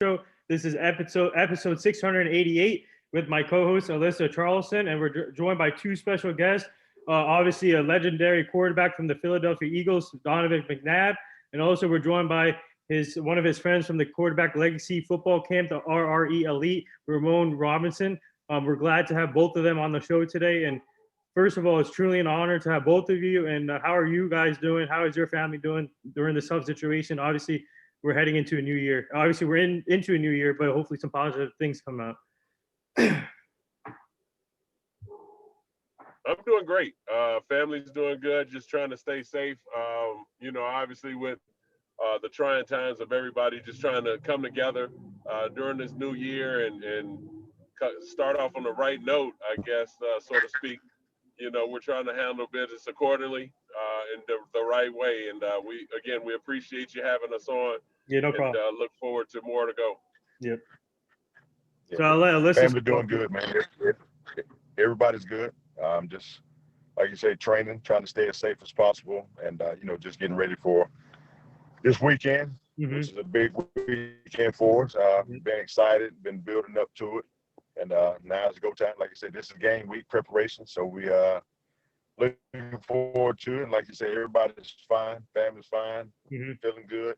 Show. This is episode 688 with my co-host Alyssa Charleston, and we're joined by two special guests. Obviously, a legendary quarterback from the Philadelphia Eagles, Donovan Mcnabb, and also we're joined by one of his friends from the quarterback legacy football camp, the RRE Elite, Ramon Robinson. We're glad to have both of them on the show today. And first of all, it's truly an honor to have both of you. And how are you guys doing? How is your family doing during this tough situation? Obviously, we're heading into a new year. Obviously, we're into a new year, but hopefully some positive things come out. I'm doing great. Family's doing good, just trying to stay safe. Obviously with the trying times of everybody just trying to come together during this new year and start off on the right note, I guess, so to speak. We're trying to handle business accordingly in the right way. And we appreciate you having us on. Yeah, no problem. And look forward to more to go. Yep. So I'll let Alyssa. Family doing good, man. Everybody's good. Just like you say, training, trying to stay as safe as possible, and just getting ready for this weekend, which is a big weekend for us. Been excited, been building up to it, and now it's go time. Like I said, this is game week preparation, so we looking forward to it. And like you say, everybody's fine, family's fine, feeling good,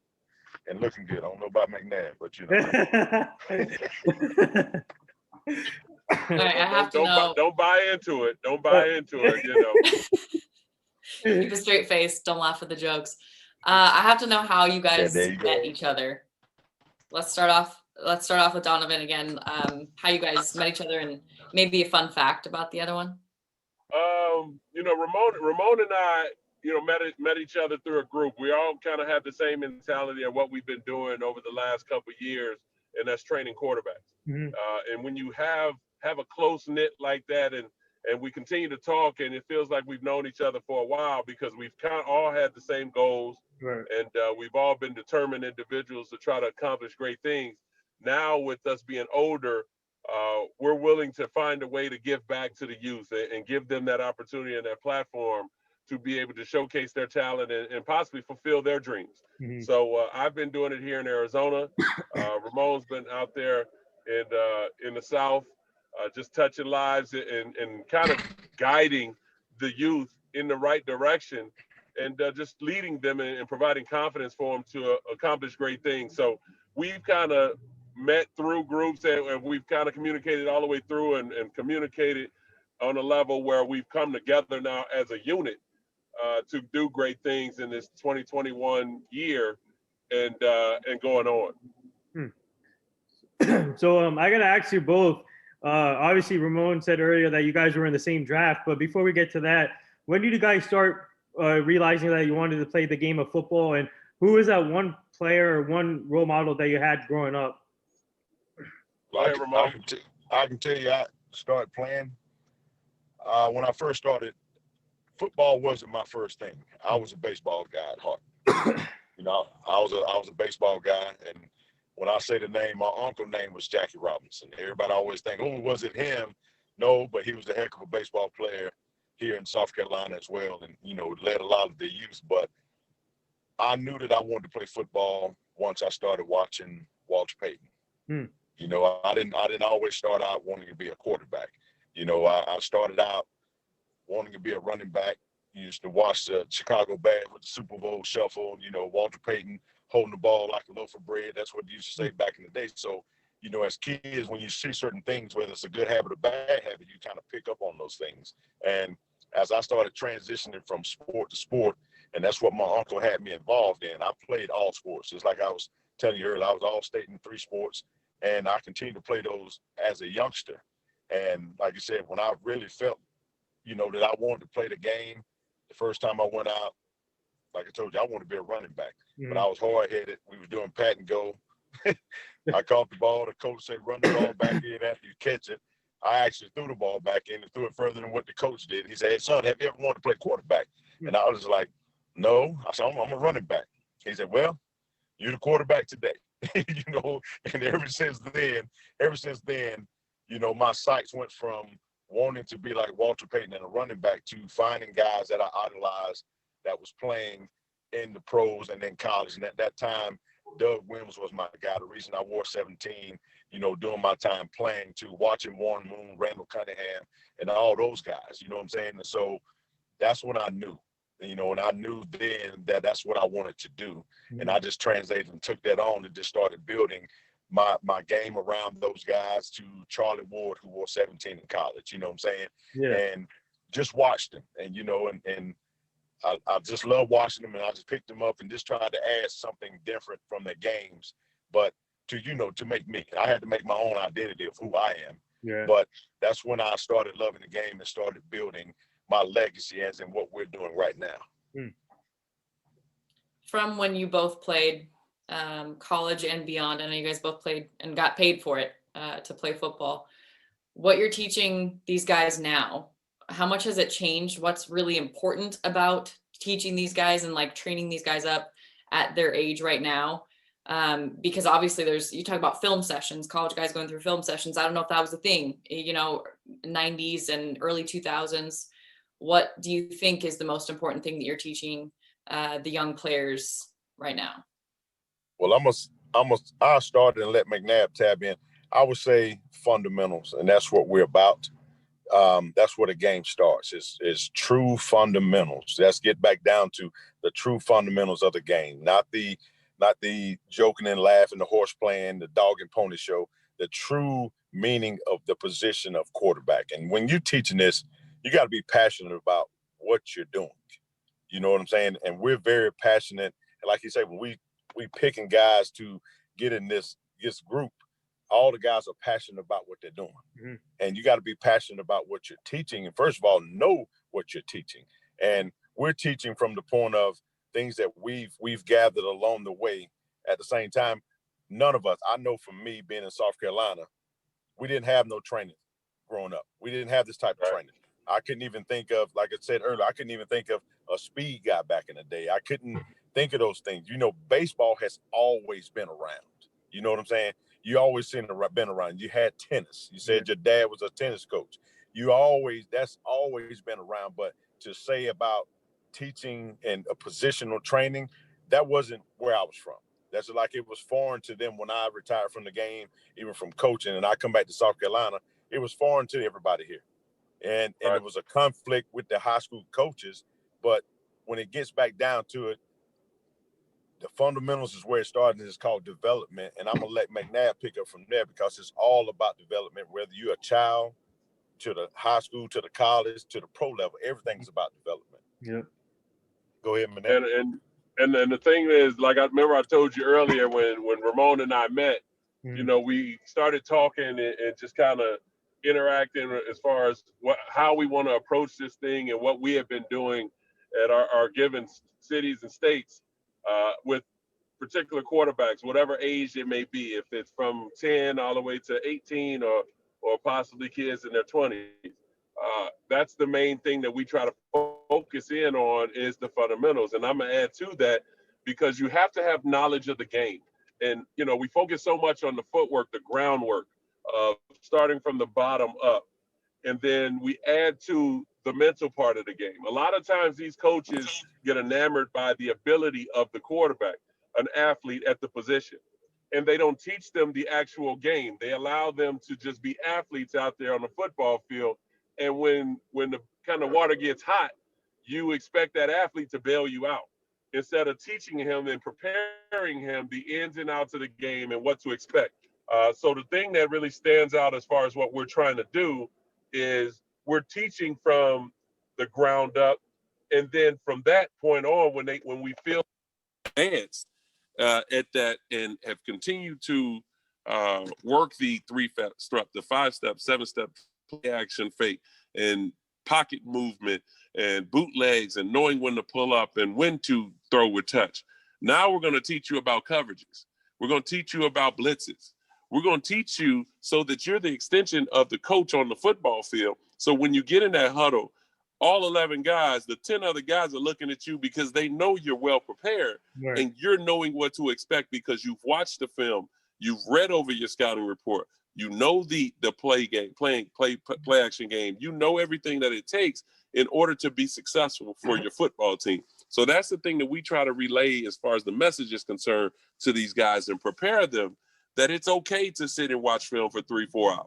and looking good. I don't know about McNabb, but All right, I have to know. Don't buy into it. Don't buy into it. Keep a straight face. Don't laugh at the jokes. I have to know how you guys met each other. Let's start off with Donovan again. How you guys met each other, and maybe a fun fact about the other one. Ramon and I, met each other through a group. We all kind of have the same mentality of what we've been doing over the last couple of years, and that's training quarterbacks. And when you have a close knit like that, and we continue to talk, and it feels like we've known each other for a while because we've kind of all had the same goals, right. And we've all been determined individuals to try to accomplish great things. Now, with us being older, we're willing to find a way to give back to the youth and give them that opportunity and that platform to be able to showcase their talent and possibly fulfill their dreams. So I've been doing it here in Arizona. Ramon's been out there in the South, just touching lives and kind of guiding the youth in the right direction and just leading them and providing confidence for them to accomplish great things. So we've kind of met through groups and we've kind of communicated all the way through and communicated on a level where we've come together now as a unit to do great things in this 2021 year and going on. So I gotta ask you both. Obviously, Ramon said earlier that you guys were in the same draft, but before we get to that, when did you guys start realizing that you wanted to play the game of football, and who was that one player or one role model that you had growing up? I can tell you, I started playing when I first started. Football wasn't my first thing. I was a baseball guy at heart. I was a baseball guy, and when I say the name, my uncle's name was Jackie Robinson. Everybody always think, oh, was it him? No, but he was a heck of a baseball player here in South Carolina as well, and led a lot of the youth. But I knew that I wanted to play football once I started watching Walter Payton. I didn't always start out wanting to be a quarterback. I started out wanting to be a running back. Used to watch the Chicago Bears with the Super Bowl shuffle, Walter Payton holding the ball like a loaf of bread. That's what they used to say back in the day. So, as kids, when you see certain things, whether it's a good habit or bad habit, you kind of pick up on those things. And as I started transitioning from sport to sport, and that's what my uncle had me involved in, I played all sports. Just like I was telling you earlier, I was all state in 3 sports, and I continued to play those as a youngster. And like you said, when I really felt, that I wanted to play the game, the first time I went out, like I told you, I wanted to be a running back, but I was hard-headed. We were doing pat and go. I caught the ball. The coach said, run the ball back in after you catch it. I actually threw the ball back in and threw it further than what the coach did. He said, hey, son, have you ever wanted to play quarterback? And I was like, no. I said, I'm a running back. He said, well, you're the quarterback today. And ever since then, my sights went from wanting to be like Walter Payton and a running back to finding guys that I idolized that was playing in the pros and then college. And at that time, Doug Williams was my guy. The reason I wore 17, you know, during my time playing, to watching Warren Moon, Randall Cunningham, and all those guys, you know what I'm saying? And so that's when I knew, you know, and I knew then that that's what I wanted to do. And I just translated and took that on and just started building my game around those guys, to Charlie Ward, who wore 17 in college, you know what I'm saying? Yeah. And just watched them, and, you know, and I just love watching them, and I just picked them up and just tried to add something different from the games, but to, you know, to make me. I had to make my own identity of who I am. Yeah. But that's when I started loving the game and started building my legacy, as in what we're doing right now. From when you both played college and beyond, I know you guys both played and got paid for it to play football. What you're teaching these guys now, how much has it changed? What's really important about teaching these guys and like training these guys up at their age right now? Because obviously you talk about film sessions, college guys going through film sessions. I don't know if that was a thing, you know, 90s and early 2000s. What do you think is the most important thing that you're teaching the young players right now? Well, I'll start and let McNabb tab in. I would say fundamentals, and that's what we're about. That's where the game starts. Is true fundamentals. Let's get back down to the true fundamentals of the game, not the joking and laughing, the horse playing, the dog and pony show. The true meaning of the position of quarterback. And when you're teaching this, you got to be passionate about what you're doing. You know what I'm saying? And we're very passionate. And like you say, when we picking guys to get in this group, all the guys are passionate about what they're doing. Mm-hmm. And you got to be passionate about what you're teaching. And first of all, know what you're teaching. And we're teaching from the point of things that we've gathered along the way. At the same time, none of us, I know from me being in South Carolina, we didn't have no training growing up. We didn't have this type of training. I couldn't even think of, like I said earlier, I couldn't even think of a speed guy back in the day. I couldn't think of those things. You know, baseball has always been around. You know what I'm saying? You always been around. You had tennis. You said your dad was a tennis coach. That's always been around. But to say about teaching and a positional training, that wasn't where I was from. That's like it was foreign to them when I retired from the game, even from coaching, and I come back to South Carolina. It was foreign to everybody here. And it was a conflict with the high school coaches. But when it gets back down to it, the fundamentals is where it started, and it's called development. And I'm going to let McNabb pick up from there, because it's all about development, whether you're a child, to the high school, to the college, to the pro level. Everything's about development. Yep. Go ahead, McNabb. And then the thing is, like I remember I told you earlier when Ramon and I met, you know, we started talking and just kind of interacting as far as how we want to approach this thing and what we have been doing at our given cities and states with particular quarterbacks, whatever age it may be, if it's from 10 all the way to 18 or possibly kids in their 20s. That's the main thing that we try to focus in on, is the fundamentals. And I'm going to add to that, because you have to have knowledge of the game. And, you know, we focus so much on the footwork, the groundwork, starting from the bottom up. And then we add to the mental part of the game. A lot of times these coaches get enamored by the ability of the quarterback, an athlete at the position, and they don't teach them the actual game. They allow them to just be athletes out there on the football field. And when the kind of water gets hot, you expect that athlete to bail you out, instead of teaching him and preparing him the ins and outs of the game and what to expect. So the thing that really stands out as far as what we're trying to do is we're teaching from the ground up. And then from that point on, when we feel advanced at that and have continued to work the 3-step, the 5-step, 7-step play action fake and pocket movement and bootlegs and knowing when to pull up and when to throw with touch. Now we're going to teach you about coverages. We're going to teach you about blitzes. We're going to teach you so that you're the extension of the coach on the football field. So when you get in that huddle, all 11 guys, the 10 other guys are looking at you because they know you're well prepared, and you're knowing what to expect because you've watched the film, you've read over your scouting report, you know the play action game, you know everything that it takes in order to be successful for your football team. So that's the thing that we try to relay as far as the message is concerned to these guys and prepare them that it's okay to sit and watch film for 3-4 hours.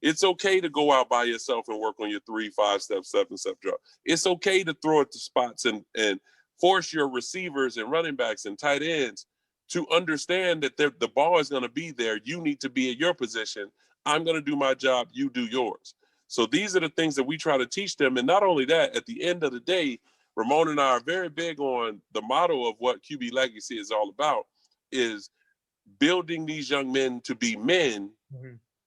It's okay to go out by yourself and work on your 3, 5-step, 7-step draw. It's okay to throw at the spots and force your receivers and running backs and tight ends to understand that the ball is going to be there. You need to be at your position. I'm going to do my job. You do yours. So these are the things that we try to teach them. And not only that, at the end of the day, Ramon and I are very big on the motto of what QB Legacy is all about, is building these young men to be men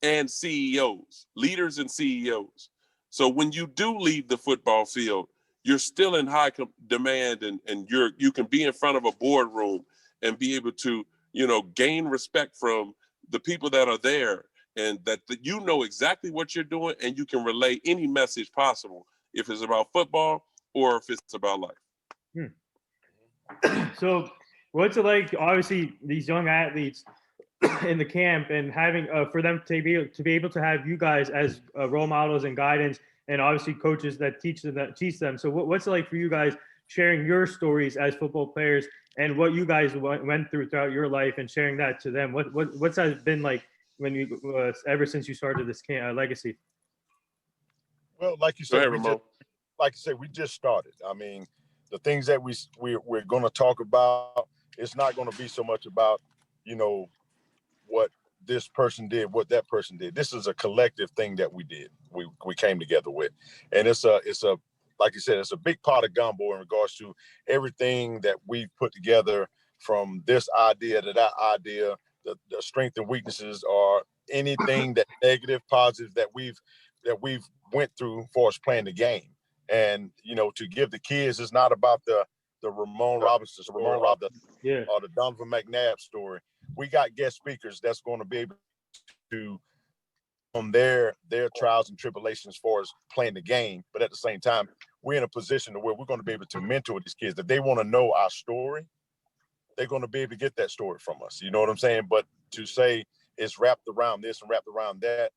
and CEOs, leaders and CEOs. So when you do leave the football field, you're still in high demand, and you can be in front of a boardroom and be able to, gain respect from the people that are there, and that you know exactly what you're doing, and you can relay any message possible, if it's about football or if it's about life. So what's it like, obviously, these young athletes in the camp, and having for them to be able to have you guys as role models and guidance, and obviously coaches that teach them. So what's it like for you guys sharing your stories as football players and what you guys went through throughout your life, and sharing that to them? What's that been like when you ever since you started this legacy? Well, like you said, we just started. I mean, the things that we're going to talk about, it's not going to be so much about, what this person did, what that person did. This is a collective thing that we did. We came together with, and it's a like you said, it's a big pot of gumbo in regards to everything that we've put together, from this idea to that idea, the strengths and weaknesses, or anything that negative, positive that we've went through for us playing the game. And to give the kids, it's not about the Ramon Robinson, or the Donovan Mcnabb story. We got guest speakers that's going to be able to on their trials and tribulations as far as playing the game. But at the same time, we're in a position where we're going to be able to mentor these kids. If they want to know our story, they're going to be able to get that story from us. You know what I'm saying? But to say it's wrapped around this and wrapped around that,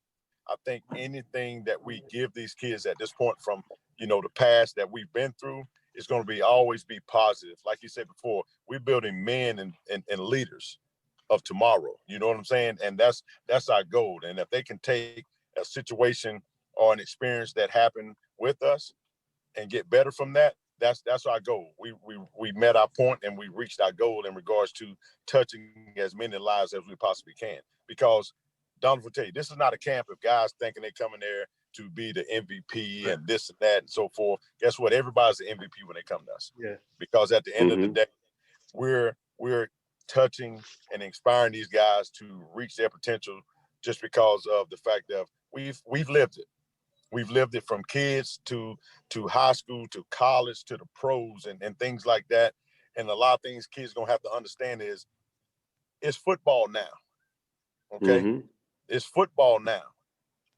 I think anything that we give these kids at this point from, the past that we've been through, is going to always be positive. Like you said before, we're building men and leaders of tomorrow. You know what I'm saying? And that's our goal. And if they can take a situation or an experience that happened with us and get better from that, that's our goal. We met our point, and we reached our goal in regards to touching as many lives as we possibly can. Because Donovan will tell you, this is not a camp of guys thinking they come in there to be the MVP and this and that and so forth. Guess what? Everybody's the MVP when they come to us. Yeah. Because at the end of the day, we're touching and inspiring these guys to reach their potential, just because of the fact that we've lived it. We've lived it from kids to high school, to college, to the pros and things like that. And a lot of things kids gonna have to understand is it's football now. Okay? It's football now.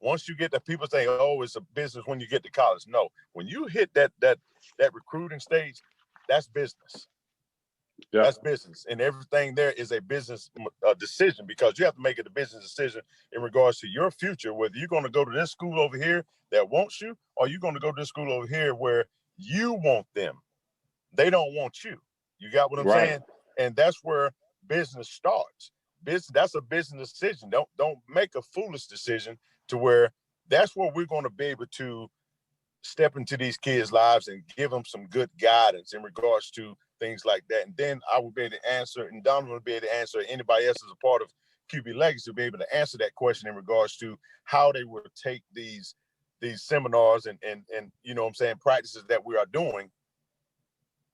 Once you get the people saying, oh, it's a business when you get to college. No, when you hit that recruiting stage, that's business. Yeah. That's business, and everything there is a business decision, because you have to make it a business decision in regards to your future, whether you're going to go to this school over here that wants you, or you're going to go to this school over here where you want them. They don't want you. You got what I'm saying? And that's where business starts. That's a business decision. Don't make a foolish decision to where that's where we're going to be able to step into these kids' lives and give them some good guidance in regards to things like that. And then I will be able to answer, and Donovan will be able to answer, anybody else as a part of QB Legacy will be able to answer that question in regards to how they will take these seminars and you know what I'm saying, practices that we are doing,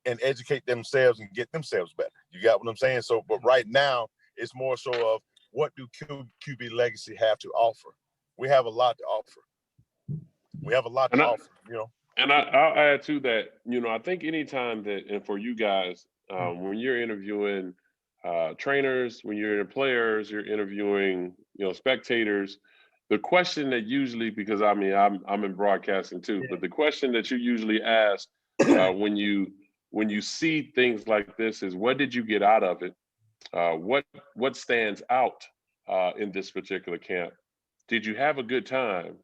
and educate themselves and get themselves better. You got what I'm saying? So, but right now, it's more so of what do QB Legacy have to offer? We have a lot to offer. We have a lot to offer, you know. And I'll add to that, I think anytime that, and for you guys, when you're interviewing trainers, when you're in players, you're interviewing, spectators, the question that usually, because I'm in broadcasting too, but the question that you usually ask when you see things like this is, what did you get out of it? What stands out in this particular camp? Did you have a good time?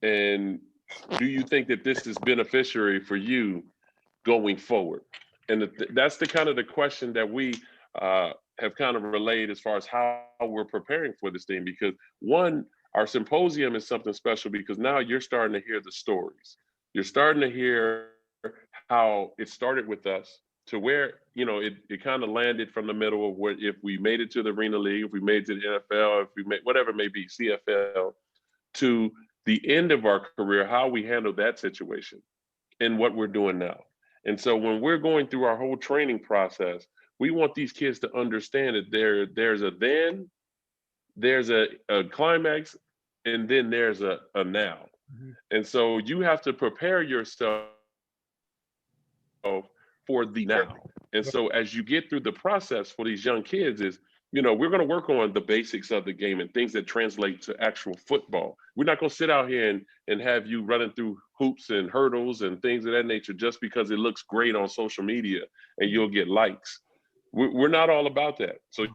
And do you think that this is beneficiary for you going forward? And that's the kind of the question that we have kind of relayed as far as how we're preparing for this thing. Because one, our symposium is something special because now you're starting to hear the stories. You're starting to hear how it started with us to where, it kind of landed from the middle of what, if we made it to the Arena League, if we made it to the NFL, if we made whatever it may be, CFL, to the end of our career, how we handle that situation and what we're doing now. And so when we're going through our whole training process, we want these kids to understand that there's a climax, and then there's a now. Mm-hmm. And so you have to prepare yourself for the now. And so as you get through the process for these young kids is, we're going to work on the basics of the game and things that translate to actual football. We're not going to sit out here and have you running through hoops and hurdles and things of that nature just because it looks great on social media and you'll get likes. We're not all about that. So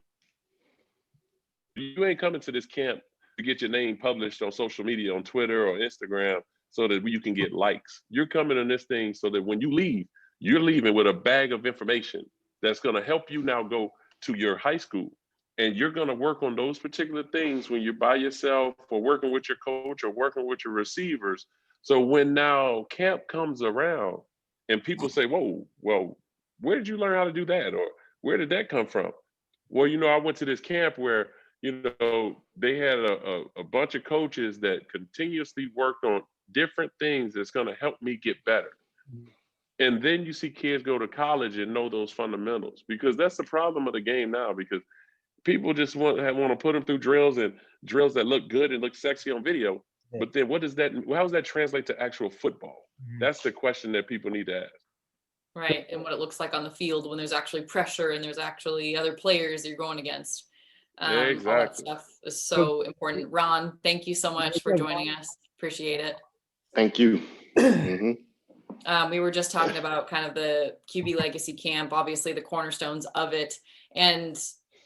you ain't coming to this camp to get your name published on social media, on Twitter or Instagram, so that you can get likes. You're coming on this thing so that when you leave, you're leaving with a bag of information that's going to help you now go to your high school. And you're going to work on those particular things when you're by yourself or working with your coach or working with your receivers. So when now camp comes around and people say, whoa, well, where did you learn how to do that? Or where did that come from? Well, I went to this camp where, they had a bunch of coaches that continuously worked on different things that's going to help me get better. And then you see kids go to college and know those fundamentals, because that's the problem of the game now, because people just want to put them through drills that look good and look sexy on video. Yeah. But then how does that translate to actual football? Mm-hmm. That's the question that people need to ask. Right. And what it looks like on the field when there's actually pressure and there's actually other players you're going against. Exactly. All that stuff is so important. Ron, thank you so much for joining us. Appreciate it. Thank you. Mm-hmm. We were just talking about kind of the QB Legacy Camp, obviously the cornerstones of it. And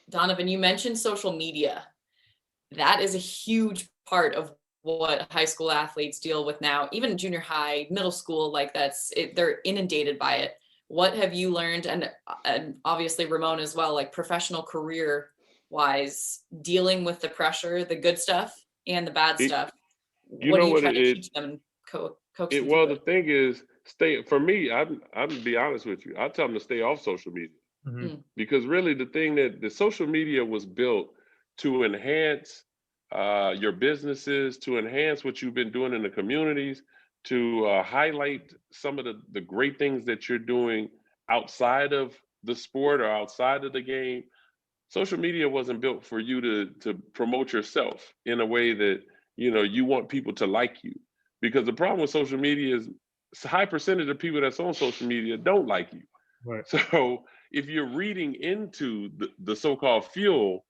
Donovan, you mentioned social media. That is a huge part of what high school athletes deal with now, even junior high, middle school, they're inundated by it. What have you learned? And obviously Ramon as well, like professional career wise, dealing with the pressure, the good stuff and the bad stuff. What do you try to teach them? Well, the thing is, for me, I'm to be honest with you, I tell them to stay off social media. Mm-hmm. Because really the thing that the social media was built to enhance your businesses, to enhance what you've been doing in the communities, to highlight some of the great things that you're doing outside of the sport or outside of the game. Social media wasn't built for you to promote yourself in a way that, you want people to like you. Because the problem with social media is a high percentage of people that's on social media don't like you. Right. So if you're reading into the so-called fuel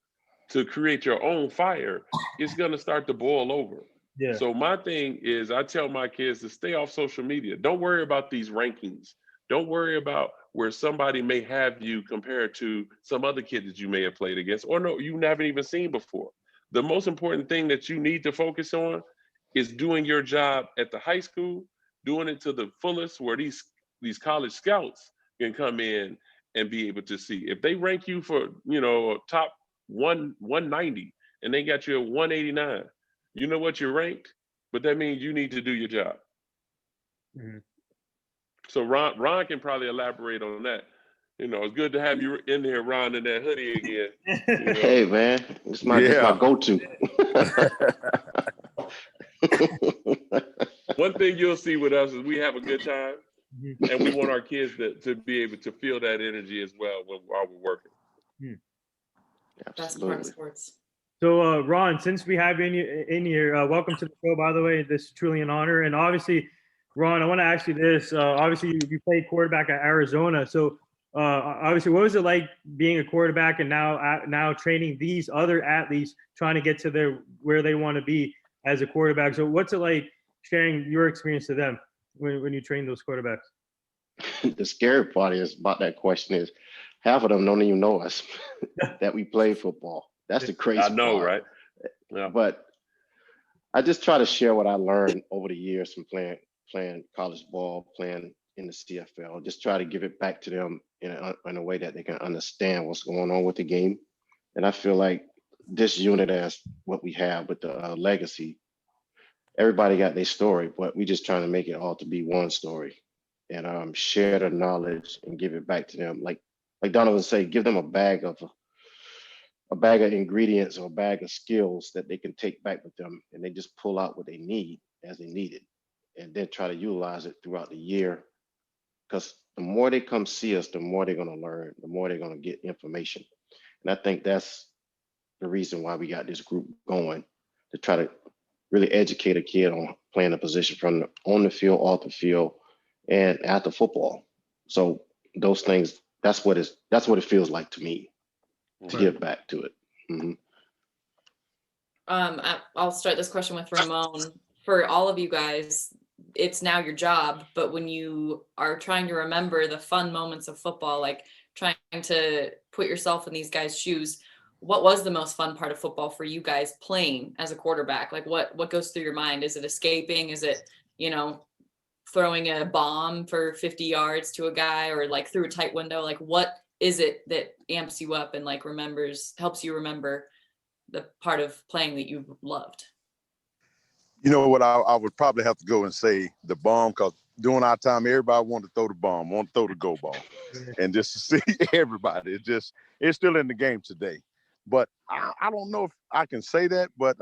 to create your own fire, it's going to start to boil over. Yeah. So my thing is, I tell my kids to stay off social media. Don't worry about these rankings. Don't worry about where somebody may have you compared to some other kid that you may have played against, or no, you haven't even seen before. The most important thing that you need to focus on is doing your job at the high school, doing it to the fullest, where these college scouts can come in and be able to see. If they rank you for, top 190 and they got you at 189, you know what, you're ranked, but that means you need to do your job. Mm-hmm. So Ron can probably elaborate on that. It's good to have you in here, Ron, in that hoodie again. Hey, man, it's my go-to. One thing you'll see with us is we have a good time, and we want our kids to be able to feel that energy as well while we're working. Best part of sports. So, Ron, since we have you in here, welcome to the show, by the way. This is truly an honor. And obviously, Ron, I want to ask you this. Obviously, you played quarterback at Arizona. So, obviously, what was it like being a quarterback and now training these other athletes trying to get to where they want to be as a quarterback? So, what's it like sharing your experience to them when you train those quarterbacks? The scary part about that question is half of them don't even know us that we play football. That's the crazy part. I know, right? Yeah. But I just try to share what I learned over the years from playing college ball, playing in the CFL. Just try to give it back to them in a way that they can understand what's going on with the game. And I feel like this unit, as what we have with the legacy, everybody got their story, but we just trying to make it all to be one story and share the knowledge and give it back to them. Like Donovan said, give them a bag of ingredients or a bag of skills that they can take back with them, and they just pull out what they need as they need it, and then try to utilize it throughout the year. Because the more they come see us, the more they're going to learn, the more they're going to get information. And I think that's the reason why we got this group going, to try to really educate a kid on playing a position from on the field, off the field, and after football. So those things, that's what it feels like to me, to give back to it. Mm-hmm. I'll start this question with Ramon. For all of you guys, it's now your job, but when you are trying to remember the fun moments of football, like trying to put yourself in these guys' shoes, what was the most fun part of football for you guys playing as a quarterback? Like what goes through your mind? Is it escaping? Is it, throwing a bomb for 50 yards to a guy, or like through a tight window? Like what is it that amps you up and like helps you remember the part of playing that you loved? You know what? I would probably have to go and say the bomb, because during our time, everybody wanted to throw the bomb, wanted to throw the go ball. And just to see everybody, it's still in the game today. But I don't know if I can say that, but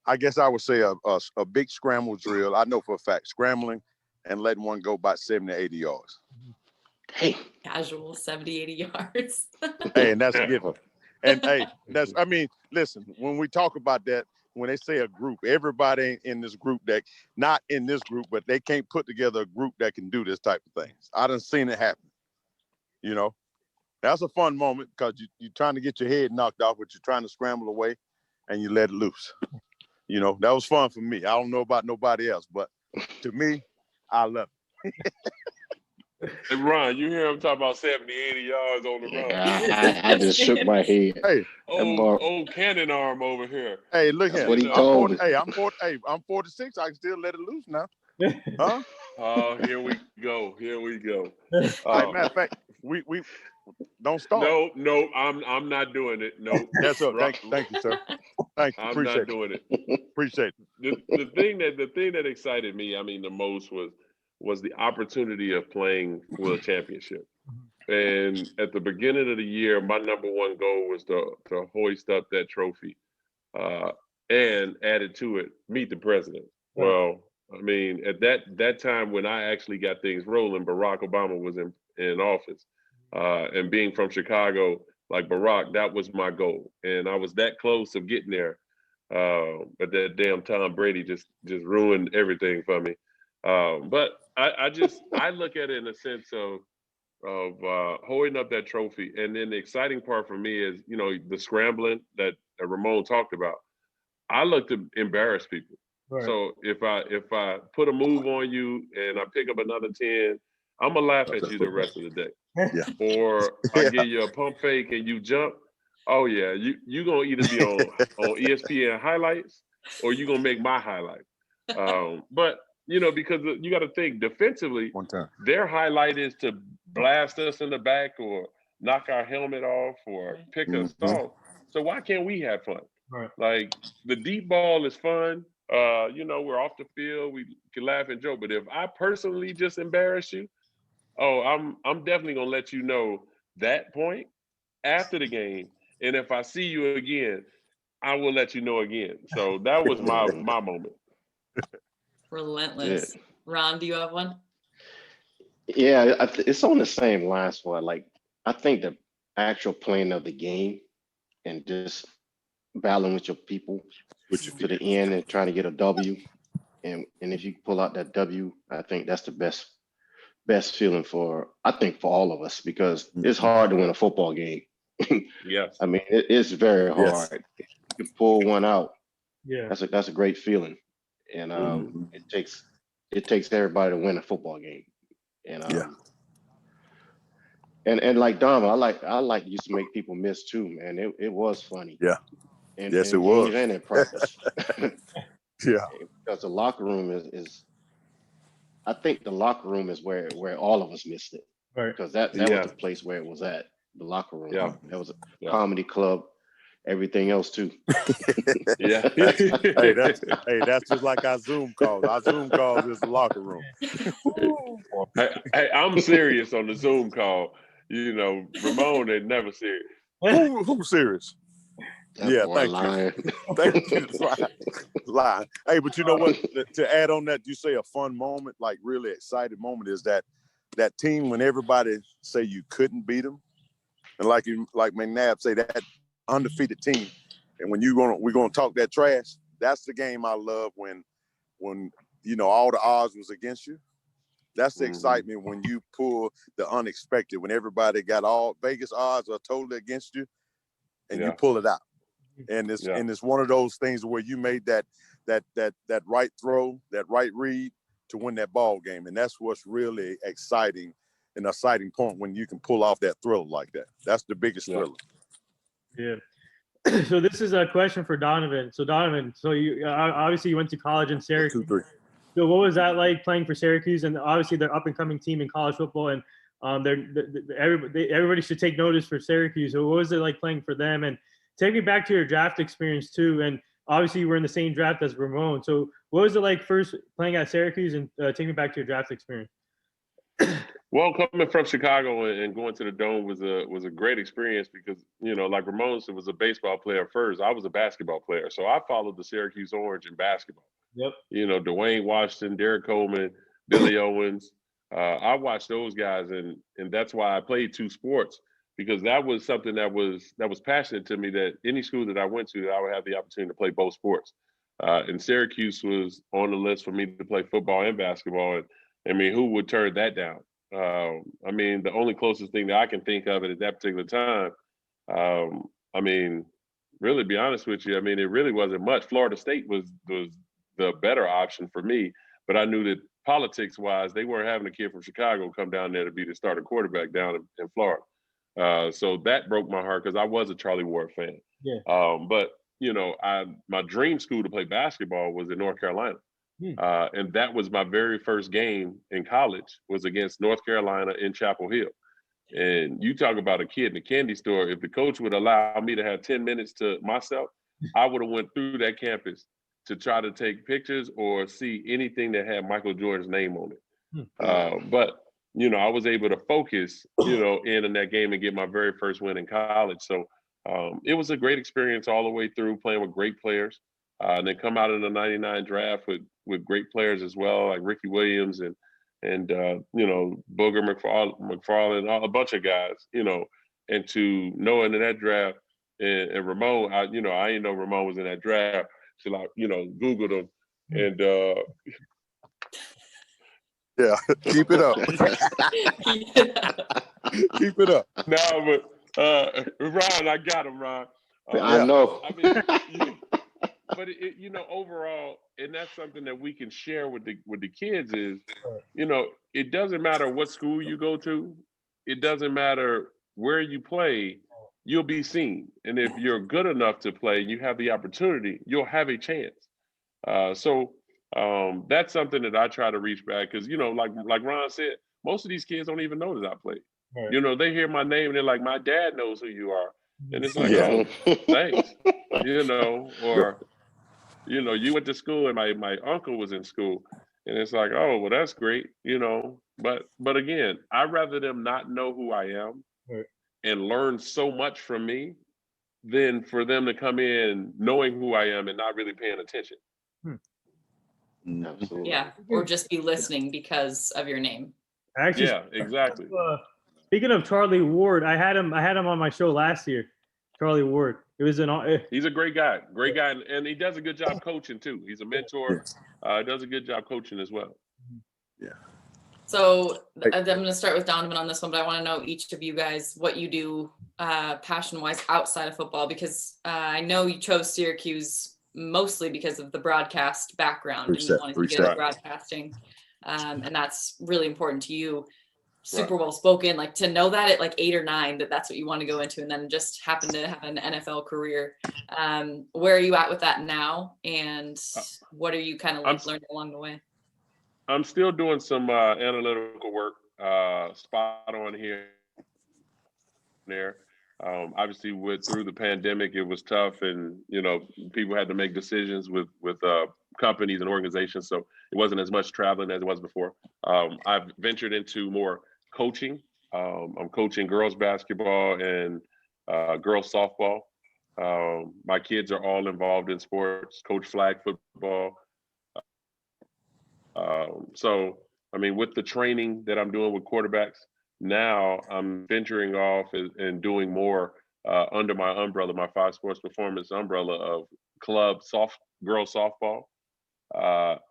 I guess I would say a big scramble drill. I know for a fact, scrambling and letting one go about 70 to 80 yards. Hey. Casual 70, 80 yards. Hey, and that's a given. And hey, listen, when we talk about that, when they say a group, everybody in this group not in this group, but they can't put together a group that can do this type of things. I done seen it happen. That's a fun moment, because you're trying to get your head knocked off, but you're trying to scramble away and you let it loose. That was fun for me. I don't know about nobody else, but to me, I love it. Hey, Ron, you hear him talk about 70, 80 yards on the run. Yeah, I just shook my head. Hey, old cannon arm over here. Hey, look That's here. what he told me. Hey, I'm 46. I can still let it loose now. Huh? Oh, here we go. Matter of fact, we don't start. No, I'm not doing it. No. Yes, sir. Thank you, sir. Thank you. I'm not doing it. Appreciate it. The thing that excited me, the most was the opportunity of playing for a championship. And at the beginning of the year, my number one goal was to hoist up that trophy, and added to it, meet the president. Well, at that time when I actually got things rolling, Barack Obama was in office. And being from Chicago, like Barack, that was my goal. And I was that close of getting there. But that damn Tom Brady just ruined everything for me. But I look at it in a sense of holding up that trophy. And then the exciting part for me is, the scrambling that Ramon talked about. I look to embarrass people. Right. So if I put a move on you and I pick up another 10, I'm gonna laugh at you the rest of the day. Yeah. Or I give you a pump fake and you jump. Oh yeah, you gonna either be on ESPN highlights or you gonna make my highlight. But because you got to think defensively, their highlight is to blast us in the back or knock our helmet off or pick us off. So why can't we have fun? Right. Like the deep ball is fun. We're off the field, we can laugh and joke. But if I personally just embarrass you, I'm definitely gonna let you know that point after the game. And if I see you again, I will let you know again. So that was my moment. Relentless. Yeah. Ron, do you have one? Yeah, it's on the same lines for I think the actual playing of the game and just battling with your people to the end and trying to get a W. And if you pull out that W, I think that's the best feeling for all of us, because it's hard to win a football game. Yes. It's very hard. Yes. If you can pull one out, yeah, that's a great feeling. And it takes everybody to win a football game. And and like Dom, I like used to make people miss too, man. It was funny. Yeah. Yes, it was. And in practice. Yeah. Because the locker room is I think the locker room is where all of us missed it, Right. because that was the place where it was at, the locker room. Yeah. That was a comedy club, everything else too. Yeah. Hey, that's just like our Zoom calls. Our Zoom calls is the locker room. Hey, I'm serious on the Zoom call. You know, Ramon is never serious. Who's serious? That boy thank lying. you. Thank you. Lying. Hey, but you know what? To add on that, you say a fun moment, like really excited moment, is that team when everybody say you couldn't beat them, and like McNabb say, that undefeated team, and when we're gonna talk that trash. That's the game I love when you know all the odds was against you. That's the excitement when you pull the unexpected, when everybody got all Vegas odds are totally against you, and you pull it out. And it's one of those things where you made that right throw, that right read to win that ball game, and that's what's really exciting, an exciting point when you can pull off that thrill like that. That's the biggest thriller. Yeah. So this is a question for Donovan. So Donovan, you obviously you went to college in Syracuse. 2, 3. So what was that like playing for Syracuse? And obviously they're up and coming team in college football, and everybody should take notice for Syracuse. So what was it like playing for them? And take me back to your draft experience too. And obviously you were in the same draft as Ramon. So what was it like first playing at Syracuse, and take me back to your draft experience? Well, coming from Chicago and going to the Dome was a great experience because, you know, like Ramon said, was a baseball player first. I was a basketball player. So I followed the Syracuse Orange in basketball. Yep. You know, Dwayne Washington, Derek Coleman, Billy Owens. I watched those guys, and that's why I played 2 sports, because that was something that was passionate to me, that any school that I went to, I would have the opportunity to play both sports. And Syracuse was on the list for me to play football and basketball. And I mean, who would turn that down? I mean, the only closest thing that I can think of it at that particular time, I mean, really be honest with you, I mean, it really wasn't much. Florida State was the better option for me, but I knew that politics-wise, they weren't having a kid from Chicago come down there to be the starting quarterback down in Florida. So that broke my heart because I was a Charlie Ward fan. Yeah. But, you know, my dream school to play basketball was in North Carolina. And that was my very first game in college, was against North Carolina in Chapel Hill. And you talk about a kid in a candy store. If the coach would allow me to have 10 minutes to myself, I would have went through that campus to try to take pictures or see anything that had Michael Jordan's name on it. But, you know, I was able to focus, you know, in that game and get my very first win in college. So it was a great experience all the way through, playing with great players. And then come out in the 99 draft with great players as well, like Ricky Williams and you know, Booger McFarland, a bunch of guys, you know, and to knowing in that draft and Ramon, I didn't know Ramon was in that draft. So I, you know, Googled him and yeah, keep it up. Keep it up. No, but Ron, I got him, Ron. I know. I mean, but you know, overall, and that's something that we can share with the kids is, you know, it doesn't matter what school you go to, it doesn't matter where you play, you'll be seen. And if you're good enough to play, you have the opportunity, you'll have a chance. So that's something that I try to reach back, because, you know, like Ron said, most of these kids don't even know that I played. Right. You know, they hear my name and they're like, my dad knows who you are. And it's like, oh, thanks. You know, or, you know, you went to school and my uncle was in school. And it's like, oh, well, that's great, you know. But again, I'd rather them not know who I am and learn so much from me than for them to come in knowing who I am and not really paying attention. Absolutely. Yeah, or just be listening because of your name. Actually, yeah, exactly. Speaking of Charlie Ward, I had him on my show last year. Charlie Ward. It was He's a great guy, and he does a good job coaching too. He's a mentor. Does a good job coaching as well. Yeah. So I'm going to start with Donovan on this one, but I want to know each of you guys what you do passion-wise outside of football, because I know you chose Syracuse mostly because of the broadcast background and you wanted to get into broadcasting, and that's really important to you. Super well spoken, like to know that at like 8 or 9 that's what you want to go into, and then just happen to have an NFL career. Where are you at with that now, and what are you kind of like learning along the way? I'm still doing some analytical work, spot on here and there. Obviously, through the pandemic, it was tough, and people had to make decisions with companies and organizations, so it wasn't as much traveling as it was before. I've ventured into more coaching. I'm coaching girls basketball and girls softball. My kids are all involved in sports. Coach flag football. So, I mean, with the training that I'm doing with quarterbacks, now I'm venturing off and doing more under my umbrella, my 5 Sports Performance umbrella of club girls softball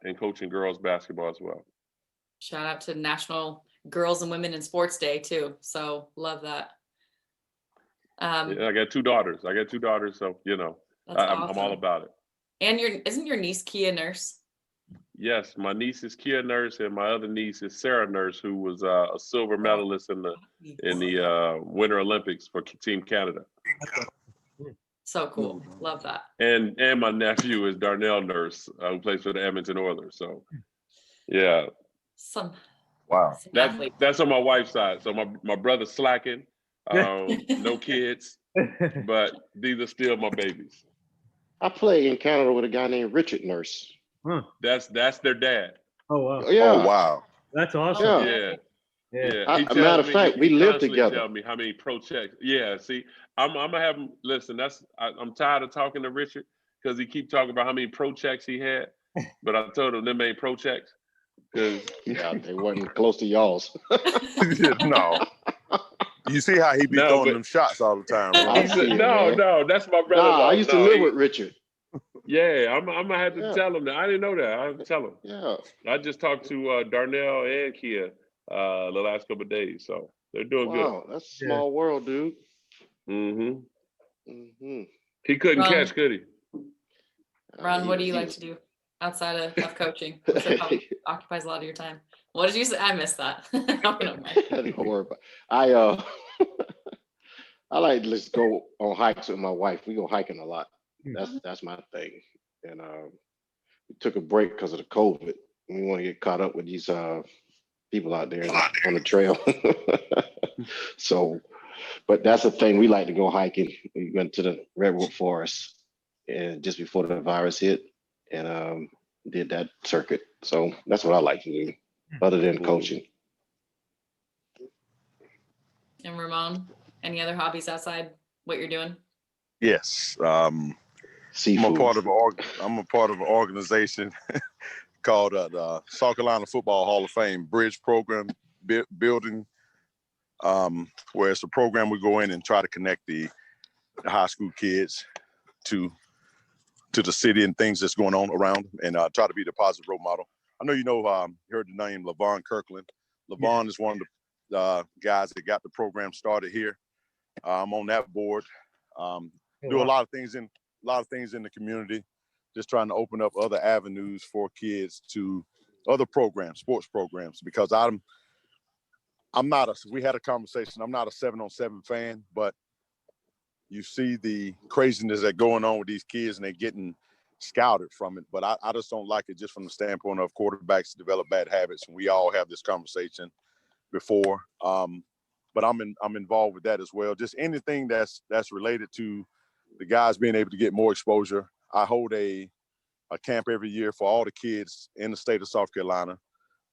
and coaching girls basketball as well. Shout out to National Girls and Women in Sports Day too. So love that. Yeah, I got 2 daughters. So I'm all about it. And isn't your niece Kia Nurse? Yes, my niece is Kia Nurse, and my other niece is Sarah Nurse, who was a silver medalist in the Winter Olympics for Team Canada. So cool, love that. And my nephew is Darnell Nurse, who plays for the Edmonton Oilers. So, yeah. Wow. That's on my wife's side. So my brother's slacking, no kids, but these are still my babies. I played in Canada with a guy named Richard Nurse. Huh. That's their dad. Oh wow. Yeah. Oh wow. That's awesome. Yeah. As a matter of fact, we lived together. Tell me how many pro checks. Yeah. See, I'm gonna have him listen. I'm tired of talking to Richard because he keep talking about how many pro checks he had, but I told him them ain't pro checks because they wasn't close to y'all's. No. You see how he be throwing them shots all the time. Right? No, that's my brother. I used to live with Richard. Yeah, I'm gonna have to tell him that. I didn't know that. I have to tell him. Yeah. I just talked to Darnell and Kia the last couple of days, so they're doing good. Wow, that's a small world, dude. He couldn't catch, could he? Ron, what do you like to do outside of coaching? Which occupies a lot of your time. What did you say? I missed that. Don't worry about it. I like to just go on hikes with my wife. We go hiking a lot. That's my thing. And we took a break because of the COVID. We want to get caught up with these people out there on the trail. So, but that's the thing. We like to go hiking. We went to the redwood forest and just before the virus hit, and did that circuit. So that's what I like to do, other than coaching. And Ramon, any other hobbies outside what you're doing? Yes. Seafood. I'm a part of an organization called the South Carolina Football Hall of Fame Bridge Program Building, where it's a program we go in and try to connect the high school kids to the city and things that's going on around, and try to be the positive role model. I know you heard the name Levon Kirkland. Levon is one of the guys that got the program started here. I'm on that board. Do a lot of things in the community, just trying to open up other avenues for kids to other programs, sports programs, because we had a conversation. I'm not a 7-on-7 fan, but you see the craziness that's going on with these kids and they're getting scouted from it. But I just don't like it just from the standpoint of quarterbacks develop bad habits. And we all have this conversation before. But I'm involved with that as well. Just anything that's related to the guys being able to get more exposure. I hold a camp every year for all the kids in the state of South Carolina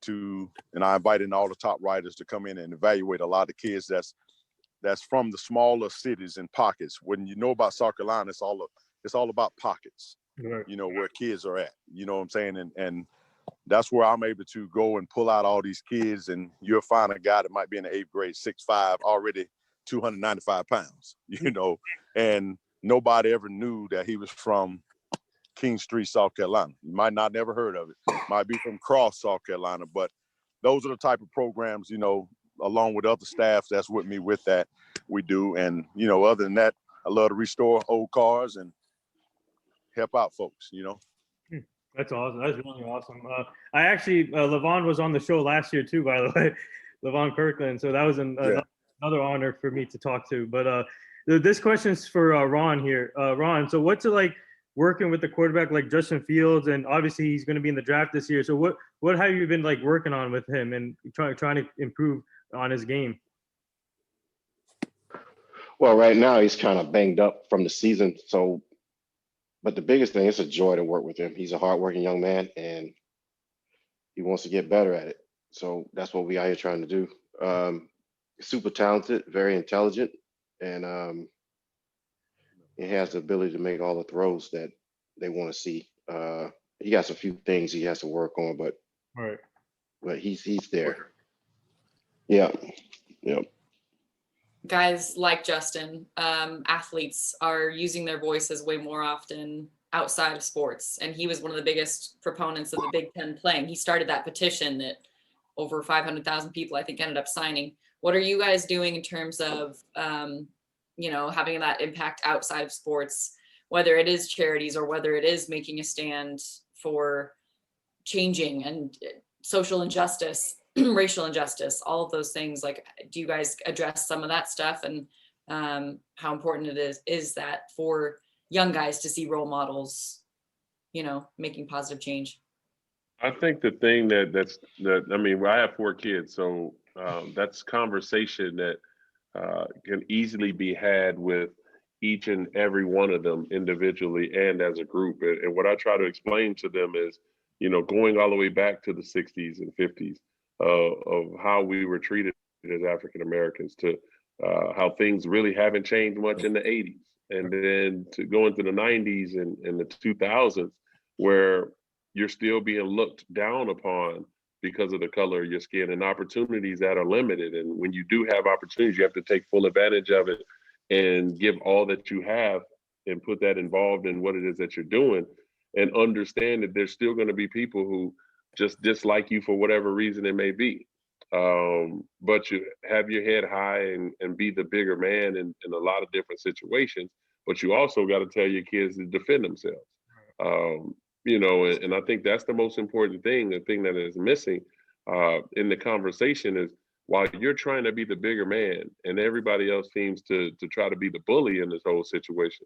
and I invite in all the top writers to come in and evaluate a lot of the kids that's from the smaller cities and pockets. When you know about South Carolina, it's all about pockets, right. Where kids are at, you know what I'm saying? And that's where I'm able to go and pull out all these kids, and you'll find a guy that might be in the 8th grade, 6'5", already 295 pounds, and nobody ever knew that he was from King Street, South Carolina. You might not never heard of it. Might be from Cross, South Carolina, but those are the type of programs, along with other staff that's with me with that we do. And, other than that, I love to restore old cars and help out folks, That's awesome. That's really awesome. I actually, Levon was on the show last year too, by the way, Levon Kirkland. So that was another honor for me to talk to. But this question is for Ron here. Ron, so what's it like working with the quarterback like Justin Fields, and obviously he's going to be in the draft this year. So what have you been like working on with him and trying to improve on his game? Well, right now he's kind of banged up from the season. So, but the biggest thing, it's a joy to work with him. He's a hardworking young man, and he wants to get better at it. So that's what we out here trying to do. Super talented, very intelligent, and he has the ability to make all the throws that they want to see. He got a few things he has to work on, but he's there. Yeah. Guys like Justin, athletes are using their voices way more often outside of sports. And he was one of the biggest proponents of the Big Ten playing. He started that petition that over 500,000 people, I think, ended up signing. What are you guys doing in terms of, having that impact outside of sports, whether it is charities or whether it is making a stand for changing and social injustice, racial injustice, all of those things? Like, do you guys address some of that stuff, and how important it is that for young guys to see role models, making positive change? I think the thing I have 4 kids, so that's conversation that can easily be had with each and every one of them individually and as a group. And what I try to explain to them is, going all the way back to the 60s and 50s of how we were treated as African Americans, to how things really haven't changed much in the 80s, and then to go into the 90s and the 2000s, where you're still being looked down upon because of the color of your skin, and opportunities that are limited. And when you do have opportunities, you have to take full advantage of it and give all that you have and put that involved in what it is that you're doing, and understand that there's still going to be people who just dislike you for whatever reason it may be. But you have your head high and be the bigger man in a lot of different situations. But you also got to tell your kids to defend themselves. And I think that's the most important thing. The thing that is missing in the conversation is, while you're trying to be the bigger man and everybody else seems to try to be the bully in this whole situation.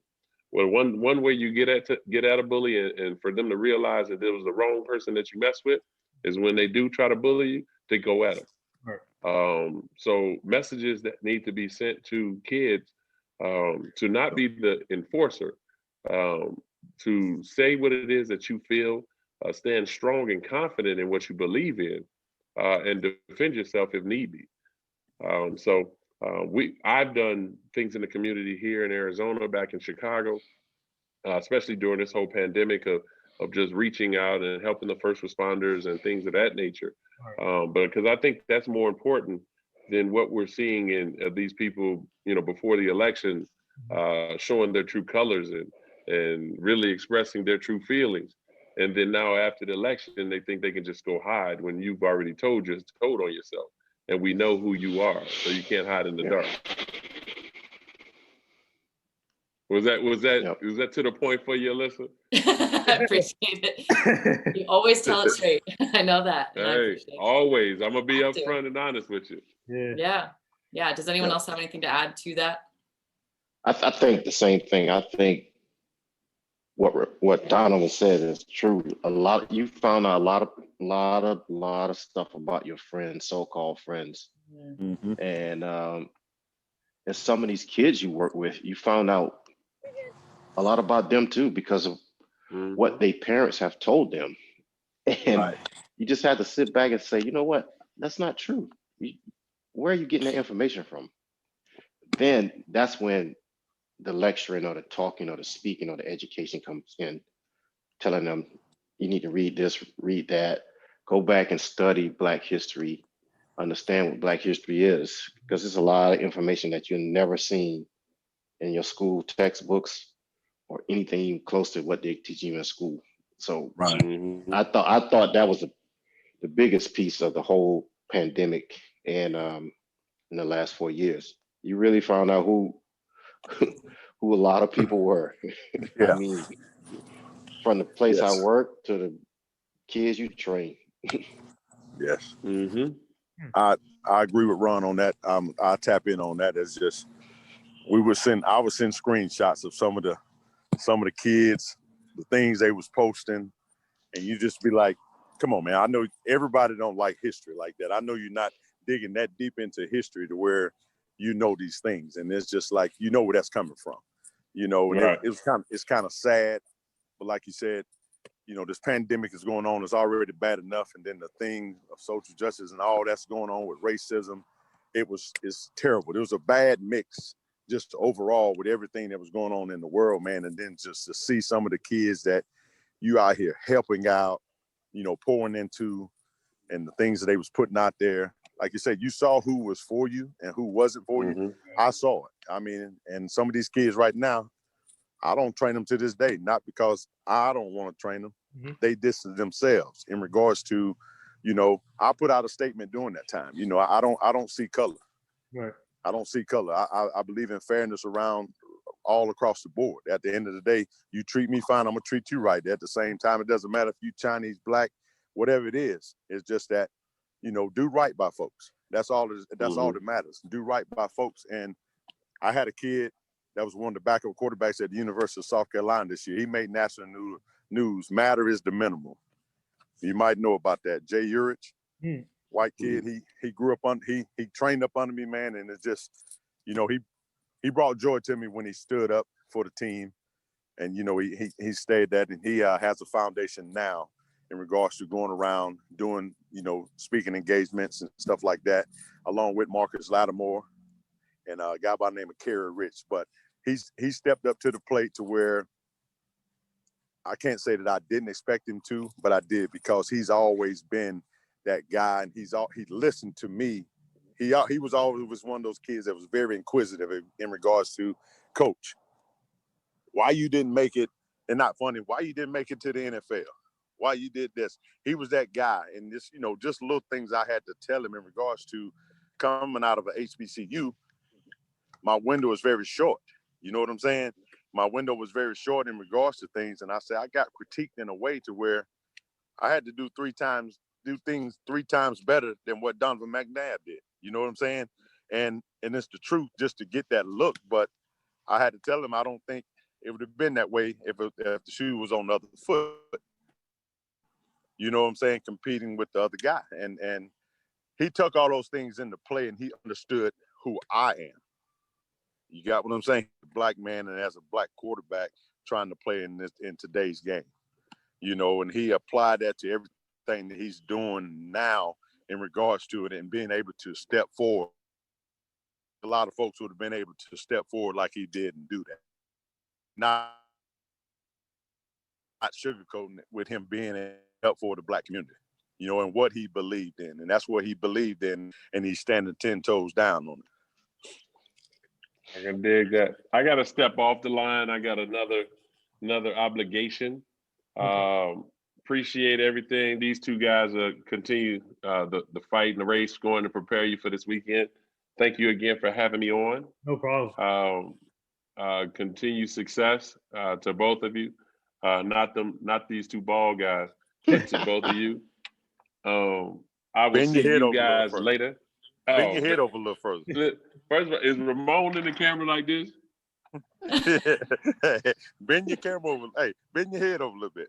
Well, one way you get at a bully and for them to realize that it was the wrong person that you mess with is when they do try to bully you, to go at them. Right. So messages that need to be sent to kids, to not be the enforcer, to say what it is that you feel, stand strong and confident in what you believe in, and defend yourself if need be. I've done things in the community here in Arizona, back in Chicago, especially during this whole pandemic of just reaching out and helping the first responders and things of that nature. But because I think that's more important than what we're seeing in these people, before the election, showing their true colors and really expressing their true feelings. And then now after the election, they think they can just go hide when you've already told on yourself. And we know who you are, so you can't hide in the dark. Was that to the point for you, Alyssa? I appreciate it. You always tell it straight. I know that. Hey, always. I'm gonna be upfront and honest with you. Yeah. Does anyone else have anything to add to that? I think the same thing. I think what Donovan said is true. You found out a lot of stuff about your friends, so-called friends, and some of these kids you work with, you found out a lot about them too because of what their parents have told them, and you just had to sit back and say, you know what, that's not true. Where are you getting that information from? Then that's when the lecturing or the talking or the speaking or the education comes in, telling them you need to read this, read that, go back and study Black history, understand what Black history is, because there's a lot of information that you've never seen in your school textbooks or anything close to what they teach you in school. So I thought that was the biggest piece of the whole pandemic and in the last 4 years. You really found out who a lot of people were. I mean, from the place I work to the kids you train. Yes. I agree with Ron on that. I tap in on that. It's just I would send screenshots of some of the kids the things they was posting, and you just be like, come on, man. I know everybody don't like history like that. I know you're not digging that deep into history to where you know these things. And it's just like, you know where that's coming from, you know, and Right. it's kind of sad. But like you said, you know, this pandemic is going on. It's already bad enough. And then the thing of social justice and all that's going on with racism, it's terrible. It was a bad mix just overall with everything that was going on in the world, man. And then just to see some of the kids that you out here helping out, you know, pouring into, and the things that they was putting out there. Like you said, you saw who was for you and who wasn't for you. I saw it. I mean, and some of these kids right now, I don't train them to this day, not because I don't want to train them. They distance themselves in regards to, you know, I put out a statement during that time. You know, I don't see color. Right. I don't see color. I believe in fairness around all across the board. At the end of the day, you treat me fine, I'm gonna treat you right. At the same time, it doesn't matter if you Chinese, black, whatever it is. It's just that, you know, do right by folks. That's all that matters. Do right by folks. And I had a kid that was one of the backup quarterbacks at the University of South Carolina this year. He made national news. Matter is the minimum. You might know about that. Jay Urich, white kid. He grew up he trained up under me, man. And it's just, you know, he brought joy to me when he stood up for the team. And, you know, he stayed that, and he has a foundation now in regards to going around doing, you know, speaking engagements and stuff like that, along with Marcus Lattimore and a guy by the name of Kerry Rich. But he stepped up to the plate to where I can't say that I didn't expect him to, but I did, because he's always been that guy, and he listened to me. He was always one of those kids that was very inquisitive in regards to, coach, why you didn't make it, and not funny, why you didn't make it to the NFL? Why you did this? He was that guy. And this, you know, just little things I had to tell him in regards to coming out of an HBCU. My window is very short. You know what I'm saying? My window was very short in regards to things. And I said, I got critiqued in a way to where I had to do things 3 times better than what Donovan McNabb did. You know what I'm saying? And it's the truth, just to get that look. But I had to tell him I don't think it would have been that way if the shoe was on the other foot. You know what I'm saying? Competing with the other guy. And he took all those things into play, and he understood who I am. You got what I'm saying? Black man, and as a black quarterback trying to play in today's game. You know, and he applied that to everything that he's doing now in regards to it, and being able to step forward. A lot of folks would have been able to step forward like he did and do that. Not sugarcoating it, with him being helpful for the black community, you know, and what he believed in. And that's what he believed in, and he's standing 10 toes down on it. I can dig that. I got to step off the line. I got another obligation. Appreciate everything. These two guys continue the fight and the race, going to prepare you for this weekend. Thank you again for having me on. No problem. Continue success to both of you. Not these two bald guys, but to both of you. I will see you guys later. Bend your head over a little further. First of all, is Ramon in the camera like this? Bend your camera over. Hey, bend your head over a little bit.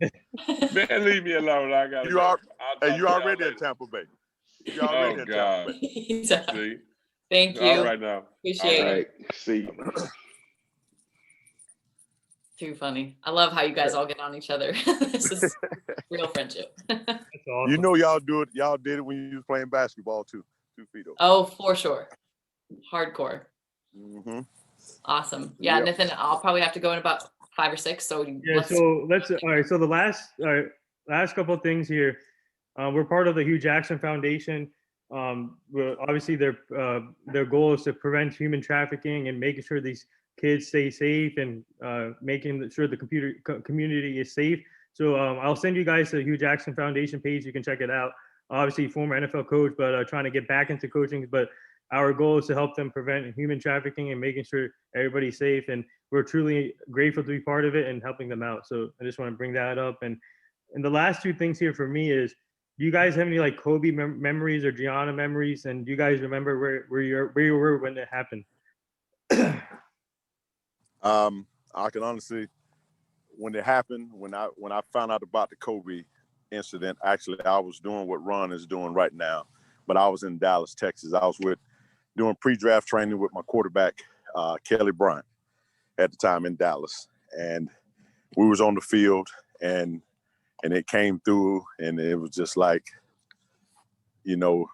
Man, leave me alone. I got you already in Tampa Bay. You already in Tampa Bay. See? Thank you. All right now. Appreciate it. See. Too funny. I love how you guys all get on each other. This is real friendship. That's awesome. You know, y'all did it when you was playing basketball too. 2 feet over. Oh, for sure. Hardcore. Mm-hmm. Awesome. Yeah, yep. Nathan, I'll probably have to go in about 5 or 6. So let's all right. So the last couple of things here. We're part of the Hugh Jackson Foundation. Obviously their goal is to prevent human trafficking and making sure these kids stay safe, and making sure the community is safe. So I'll send you guys to the Hugh Jackson Foundation page. You can check it out. Obviously, former NFL coach, but trying to get back into coaching. But our goal is to help them prevent human trafficking and making sure everybody's safe. And we're truly grateful to be part of it and helping them out. So I just want to bring that up. And the last 2 things here for me is, do you guys have any like Kobe memories or Gianna memories? And do you guys remember where you were when it happened? I can honestly, when it happened, when I found out about the Kobe incident, actually I was doing what Ron is doing right now, but I was in Dallas, Texas. I was doing pre-draft training with my quarterback, Kelly Bryant, at the time in Dallas, and we was on the field, and it came through, and it was just like, you know,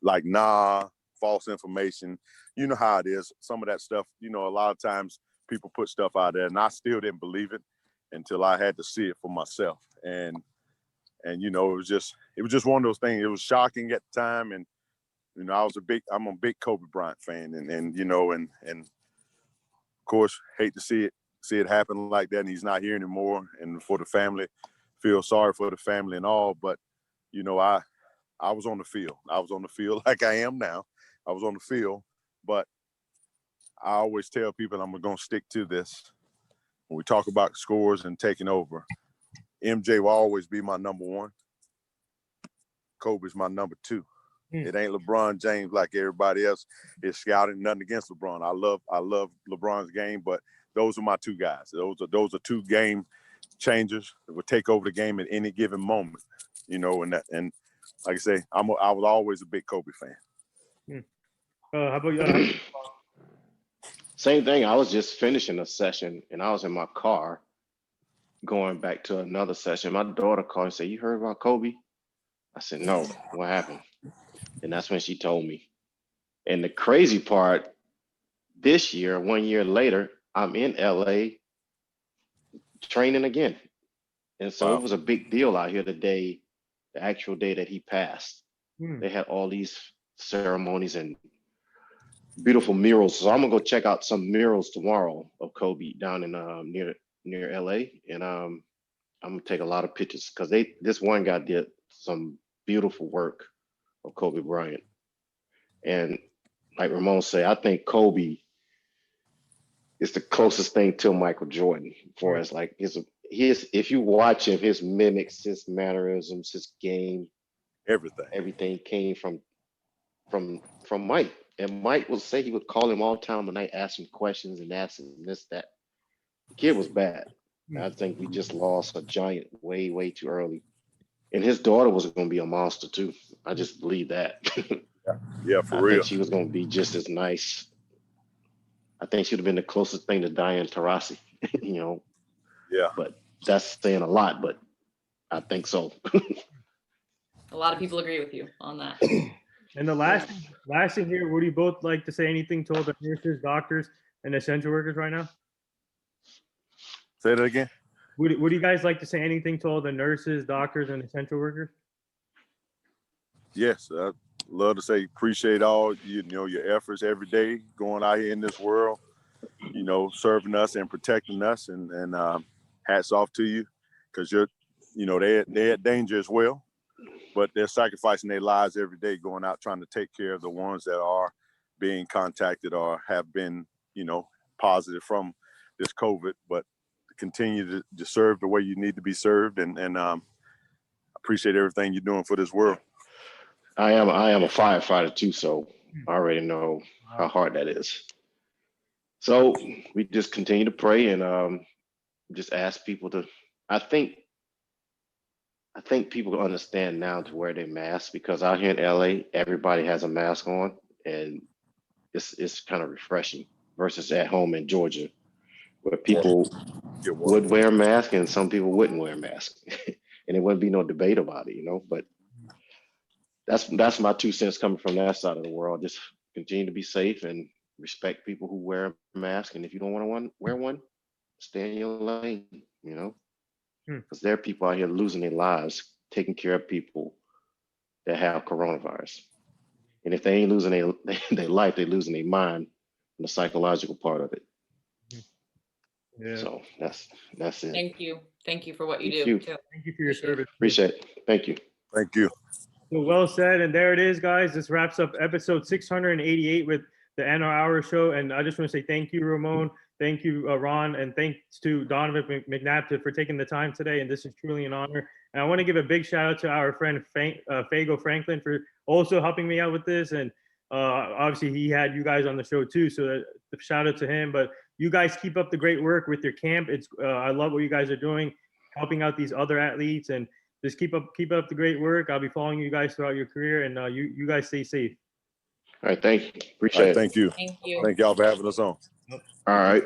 like, nah, false information. You know how it is. Some of that stuff, you know, a lot of times people put stuff out there, and I still didn't believe it until I had to see it for myself. And you know, it was just one of those things. It was shocking at the time, and you know, I'm a big Kobe Bryant fan, and you know, and of course, hate to see it happen like that, and he's not here anymore. And for the family, feel sorry for the family and all, but you know, I was on the field. I was on the field like I am now. I was on the field, but I always tell people I'm going to stick to this. When we talk about scores and taking over, MJ will always be my number one. Kobe's my number two. It ain't LeBron James like everybody else is scouting. Nothing against LeBron. I love LeBron's game, but those are my two guys. Those are two game changers that will take over the game at any given moment. You know, and like I say, I was always a big Kobe fan. How about you? Same thing. I was just finishing a session, and I was in my car going back to another session. My daughter called and said, "You heard about Kobe?" I said, "No, what happened?" And that's when she told me. And the crazy part, this year, 1 year later, I'm in LA training again. And so It was a big deal out here the actual day that he passed. They had all these ceremonies and beautiful murals. So I'm gonna go check out some murals tomorrow of Kobe down in near LA. And I'm gonna take a lot of pictures because this one guy did some beautiful work of Kobe Bryant. And like Ramon said, I think Kobe is the closest thing to Michael Jordan for us. Like his if you watch him, his mimics, his mannerisms, his game, everything came from Mike. And Mike would say he would call him all the time of night, ask him questions and ask him this, that. The kid was bad. I think we just lost a giant way, way too early. And his daughter was going to be a monster too. I just believe that. Yeah, for I real. think she was going to be just as nice. I think she'd have been the closest thing to Diane Taurasi, you know. Yeah. But that's saying a lot, but I think so. A lot of people agree with you on that. And the last thing here, would you both like to say anything to all the nurses, doctors, and essential workers right now? Say that again. Would you guys like to say anything to all the nurses, doctors, and essential workers? Yes, I'd love to say appreciate all your efforts every day going out here in this world, you know, serving us and protecting us, and hats off to you, because they're at danger as well, but they're sacrificing their lives every day going out trying to take care of the ones that are being contacted or have been, you know, positive from this COVID, but continue to serve the way you need to be served, and appreciate everything you're doing for this world. I am a firefighter too, so I already know how hard that is. So we just continue to pray and just ask people to. I think people understand now to wear their masks, because out here in LA, everybody has a mask on, and it's kind of refreshing versus at home in Georgia, where people would wear a mask and some people wouldn't wear a mask, and there wouldn't be no debate about it, you know. But that's my 2 cents coming from that side of the world. Just continue to be safe and respect people who wear a mask, and if you don't want to wear one, stay in your lane, you know, because there are people out here losing their lives taking care of people that have coronavirus, and if they ain't losing their life, they're losing their mind and the psychological part of it. Yeah. So that's it. Thank you for what you Thank do. you. Thank you for your service. Appreciate it. Thank you. Thank you. So well said. And there it is, guys. This wraps up episode 688 with the NR Hour Show. And I just want to say thank you, Ramon. Thank you, Ron. And thanks to Donovan McNabb for taking the time today. And this is truly an honor. And I want to give a big shout out to our friend Fago Franklin for also helping me out with this. And obviously he had you guys on the show too. So the shout out to him. But you guys keep up the great work with your camp. It's I love what you guys are doing, helping out these other athletes, and just keep up the great work. I'll be following you guys throughout your career, and you guys stay safe. All right, thank you. All Appreciate right, it. thank you. Thank you. Thank y'all for having us on. All right.